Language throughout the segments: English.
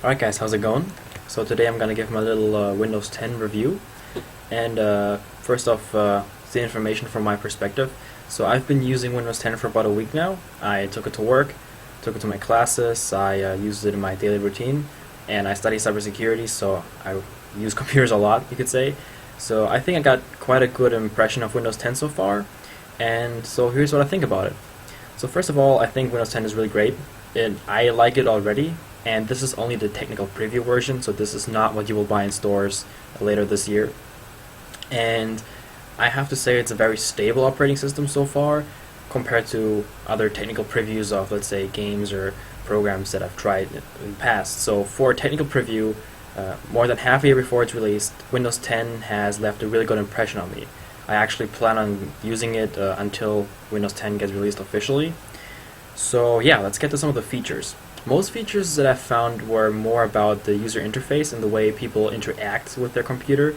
Alright guys, how's it going? So today I'm gonna give my little Windows 10 review, and first off, the information from my perspective. So I've been using Windows 10 for about a week now. I took it to work, took it to my classes, I used it in my daily routine, and I study cybersecurity, so I use computers a lot, you could say. So I think I got quite a good impression of Windows 10 so far, and so here's what I think about it. So first of all, I think Windows 10 is really great. I like it already, and this is only the technical preview version, so this is not what you will buy in stores later this year. And I have to say it's a very stable operating system so far compared to other technical previews of, let's say, games or programs that I've tried in the past. So for a technical preview, more than half a year before it's released, Windows 10 has left a really good impression on me. I actually plan on using it until Windows 10 gets released officially. So yeah, let's get to some of the features. Most features that I've found were more about the user interface and the way people interact with their computer,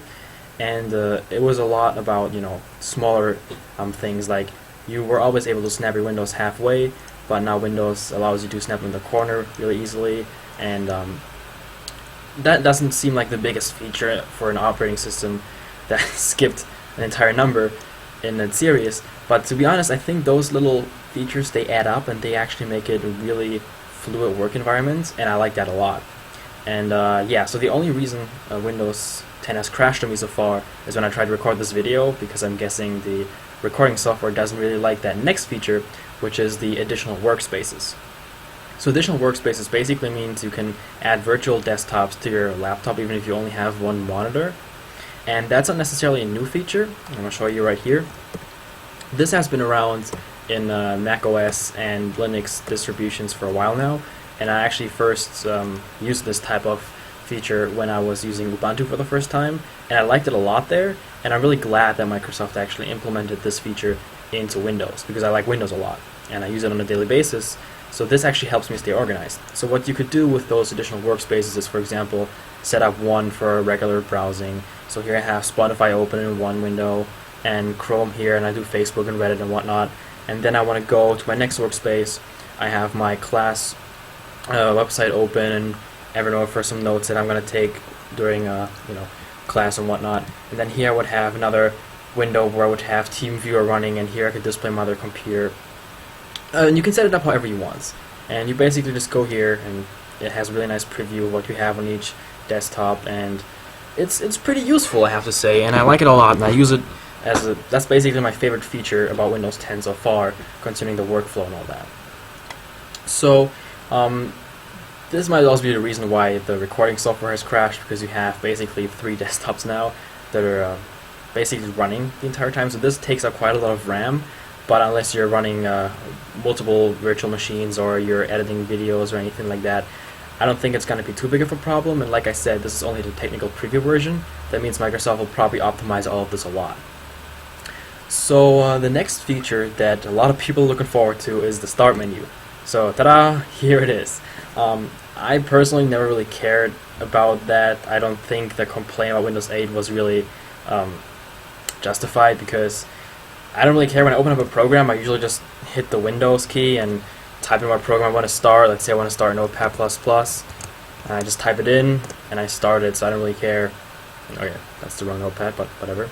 and it was a lot about, smaller things, like you were always able to snap your windows halfway, but now Windows allows you to snap in the corner really easily, and that doesn't seem like the biggest feature for an operating system that skipped an entire number in a series, but to be honest, I think those little features, they add up and they actually make it a really fluid work environment, and I like that a lot. And yeah, so the only reason Windows 10 has crashed on me so far is when I tried to record this video, because I'm guessing the recording software doesn't really like that next feature, which is the additional workspaces. So additional workspaces basically means you can add virtual desktops to your laptop even if you only have one monitor, and that's not necessarily a new feature. I'm going to show you right here. This has been around in Mac OS and Linux distributions for a while now, and I actually first used this type of feature when I was using Ubuntu for the first time, and I liked it a lot there, and I'm really glad that Microsoft actually implemented this feature into Windows, because I like Windows a lot and I use it on a daily basis, so this actually helps me stay organized. So what you could do with those additional workspaces is, for example, set up one for regular browsing. So here I have Spotify open in one window, and Chrome here, and I do Facebook and Reddit and whatnot. And then I want to go to my next workspace. I have my class website open and Evernote for some notes that I'm going to take during class and whatnot. And then here I would have another window where I would have TeamViewer running, and here I could display my other computer. And you can set it up however you want. And you basically just go here, and it has a really nice preview of what you have on each desktop, and it's pretty useful, I have to say, and I like it a lot, and I use it that's basically my favorite feature about Windows 10 so far, concerning the workflow and all that. So this might also be the reason why the recording software has crashed, because you have basically 3 desktops now that are basically running the entire time. So this takes up quite a lot of RAM, but unless you're running multiple virtual machines or you're editing videos or anything like that, I don't think it's going to be too big of a problem. And like I said, this is only the technical preview version. That means Microsoft will probably optimize all of this a lot. So the next feature that a lot of people are looking forward to is the start menu. So ta-da, here it is. I personally never really cared about that. I don't think the complaint about Windows 8 was really justified, because I don't really care. When I open up a program, I usually just hit the Windows key and type in what program I want to start. Let's say I want to start Notepad++, and I just type it in and I start it, so I don't really care. Okay, that's the wrong Notepad, but whatever.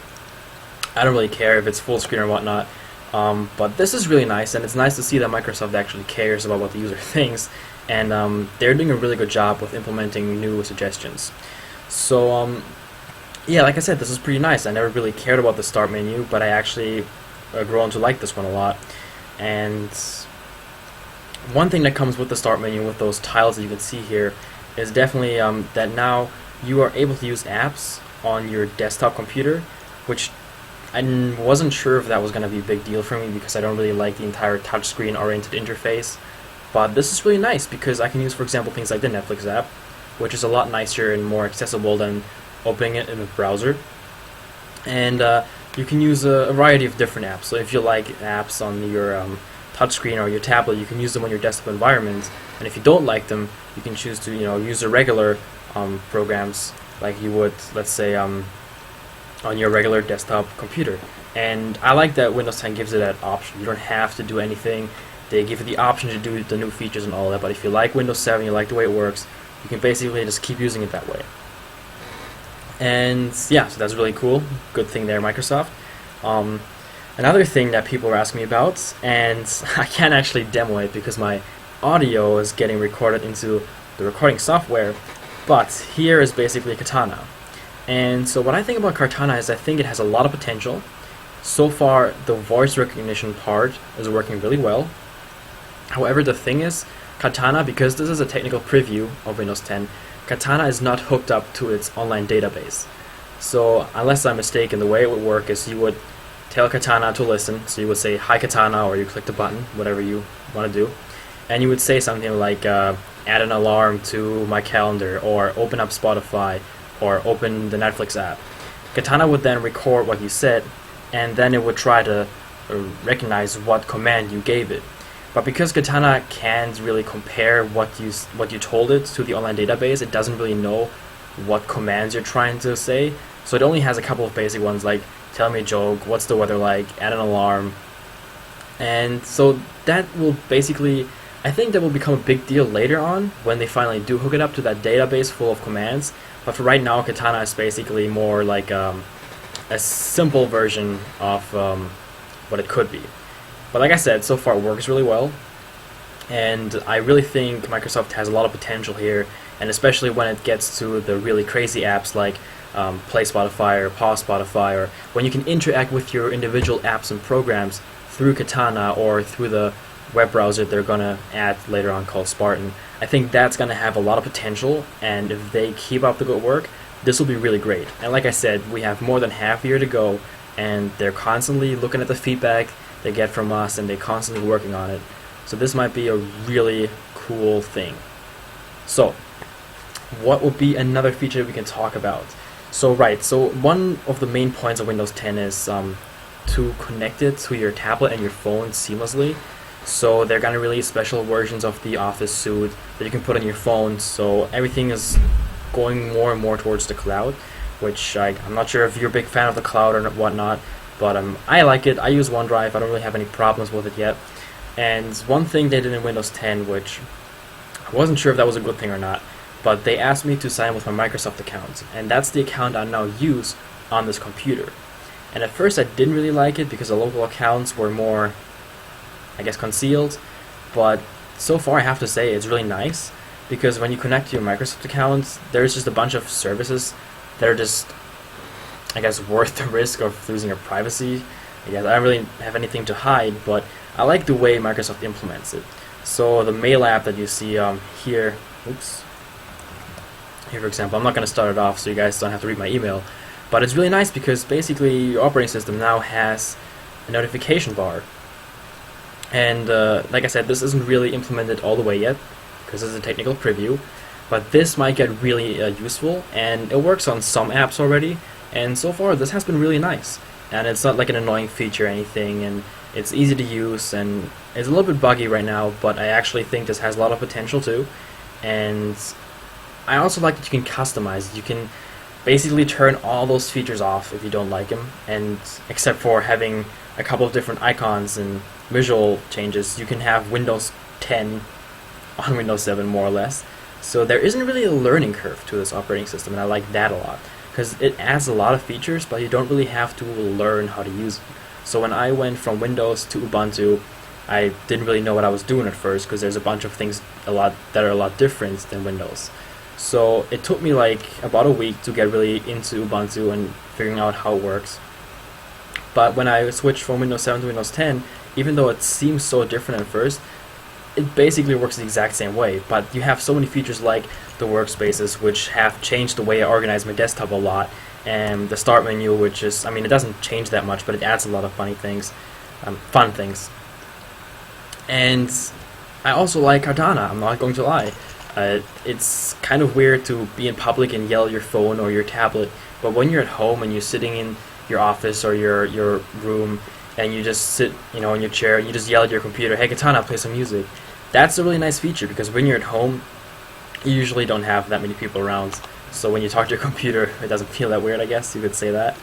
I don't really care if it's full screen or whatnot, but this is really nice, and it's nice to see that Microsoft actually cares about what the user thinks, and they're doing a really good job with implementing new suggestions. So yeah, like I said, this is pretty nice. I never really cared about the start menu, but I actually grown to like this one a lot. And one thing that comes with the start menu, with those tiles that you can see here, is definitely that now you are able to use apps on your desktop computer, which I wasn't sure if that was going to be a big deal for me, because I don't really like the entire touchscreen oriented interface. But this is really nice, because I can use, for example, things like the Netflix app, which is a lot nicer and more accessible than opening it in a browser. And you can use a variety of different apps. So if you like apps on your touchscreen or your tablet, you can use them on your desktop environment. And if you don't like them, you can choose to use the regular programs like you would, let's say, on your regular desktop computer. And I like that Windows 10 gives it that option. You don't have to do anything. They give you the option to do the new features and all that, but if you like Windows 7, you like the way it works, you can basically just keep using it that way. And yeah, so that's really cool. Good thing there, Microsoft. Another thing that people are asking me about, and I can't actually demo it because my audio is getting recorded into the recording software, but here is basically Katana. And so what I think about Katana is I think it has a lot of potential. So far, the voice recognition part is working really well. However, the thing is, Katana, because this is a technical preview of Windows 10, Katana is not hooked up to its online database. So unless I'm mistaken, the way it would work is you would tell Katana to listen. So you would say, "Hi Katana," or you click the button, whatever you want to do. And you would say something like, add an alarm to my calendar, or open up Spotify, or open the Netflix app. Katana would then record what you said, and then it would try to recognize what command you gave it. But because Katana can't really compare what you told it to the online database, it doesn't really know what commands you're trying to say. So it only has a couple of basic ones like tell me a joke, what's the weather like, add an alarm. And so that will basically, I think that will become a big deal later on when they finally do hook it up to that database full of commands. But for right now, Katana is basically more like a simple version of what it could be. But like I said, so far it works really well, and I really think Microsoft has a lot of potential here, and especially when it gets to the really crazy apps like Play Spotify or Pause Spotify, or when you can interact with your individual apps and programs through Katana or through the web browser they're going to add later on called Spartan. I think that's going to have a lot of potential, and if they keep up the good work, this will be really great. And like I said, we have more than half a year to go, and they're constantly looking at the feedback they get from us, and they're constantly working on it. So this might be a really cool thing. So what would be another feature we can talk about? So one of the main points of Windows 10 is to connect it to your tablet and your phone seamlessly. So they're going to release special versions of the Office suite that you can put on your phone, so everything is going more and more towards the cloud, which I'm not sure if you're a big fan of the cloud or whatnot, but I like it. I use OneDrive. I don't really have any problems with it yet. And one thing they did in Windows 10, which I wasn't sure if that was a good thing or not, but they asked me to sign with my Microsoft account, and that's the account I now use on this computer. And at first I didn't really like it because the local accounts were more, I guess, concealed, but so far I have to say it's really nice, because when you connect to your Microsoft account, there's just a bunch of services that are just, I guess, worth the risk of losing your privacy. I guess I don't really have anything to hide, but I like the way Microsoft implements it. So the Mail app that you see here, here for example, I'm not going to start it off so you guys don't have to read my email, but it's really nice because basically your operating system now has a notification bar. And like I said, this isn't really implemented all the way yet because this is a technical preview, but this might get really useful, and it works on some apps already, and so far this has been really nice. And it's not like an annoying feature or anything, and it's easy to use, and it's a little bit buggy right now, but I actually think this has a lot of potential too. And I also like that you can customize it. You can basically turn all those features off if you don't like them, and except for having a couple of different icons and visual changes, you can have Windows 10 on Windows 7 more or less. So there isn't really a learning curve to this operating system, and I like that a lot, because it adds a lot of features, but you don't really have to learn how to use them. So when I went from Windows to Ubuntu, I didn't really know what I was doing at first, because there's a bunch of things that are a lot different than Windows. So it took me like about a week to get really into Ubuntu and figuring out how it works. But when I switched from Windows 7 to Windows 10, even though it seems so different at first, it basically works the exact same way. But you have so many features like the workspaces, which have changed the way I organize my desktop a lot, and the start menu, which is, I mean, it doesn't change that much, but it adds a lot of funny things, fun things. And I also like Katana, I'm not going to lie. It's kind of weird to be in public and yell at your phone or your tablet, but when you're at home and you're sitting in your office or your room, and you just sit, in your chair, and you just yell at your computer, "Hey Katana, play some music." That's a really nice feature, because when you're at home, you usually don't have that many people around. So when you talk to your computer, it doesn't feel that weird, I guess you could say that.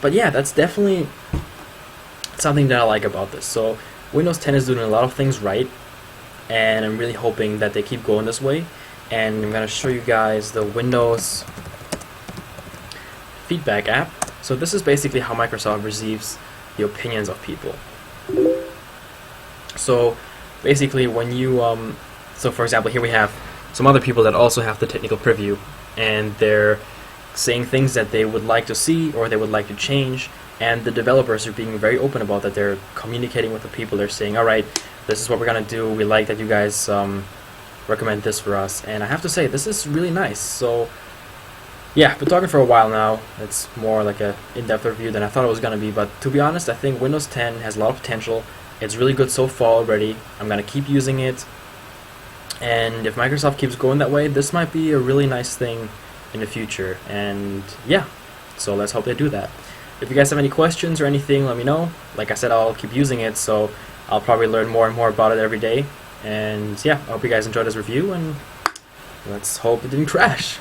But yeah, that's definitely something that I like about this. So Windows 10 is doing a lot of things right, and I'm really hoping that they keep going this way. and I'm going to show you guys the Windows feedback app. So this is basically how Microsoft receives the opinions of people. So basically when you, so for example, here we have some other people that also have the technical preview, and they're saying things that they would like to see or they would like to change, and the developers are being very open about that. They're communicating with the people. They're saying, alright, this is what we're going to do. We like that you guys recommend this for us. And I have to say, this is really nice. So yeah, been talking for a while now. It's more like a in-depth review than I thought it was going to be, but to be honest, I think Windows 10 has a lot of potential. It's really good so far already. I'm going to keep using it, and if Microsoft keeps going that way, this might be a really nice thing in the future. And yeah, so let's hope they do that. If you guys have any questions or anything, let me know. Like I said, I'll keep using it, so I'll probably learn more and more about it every day. And yeah, I hope you guys enjoyed this review, and let's hope it didn't crash.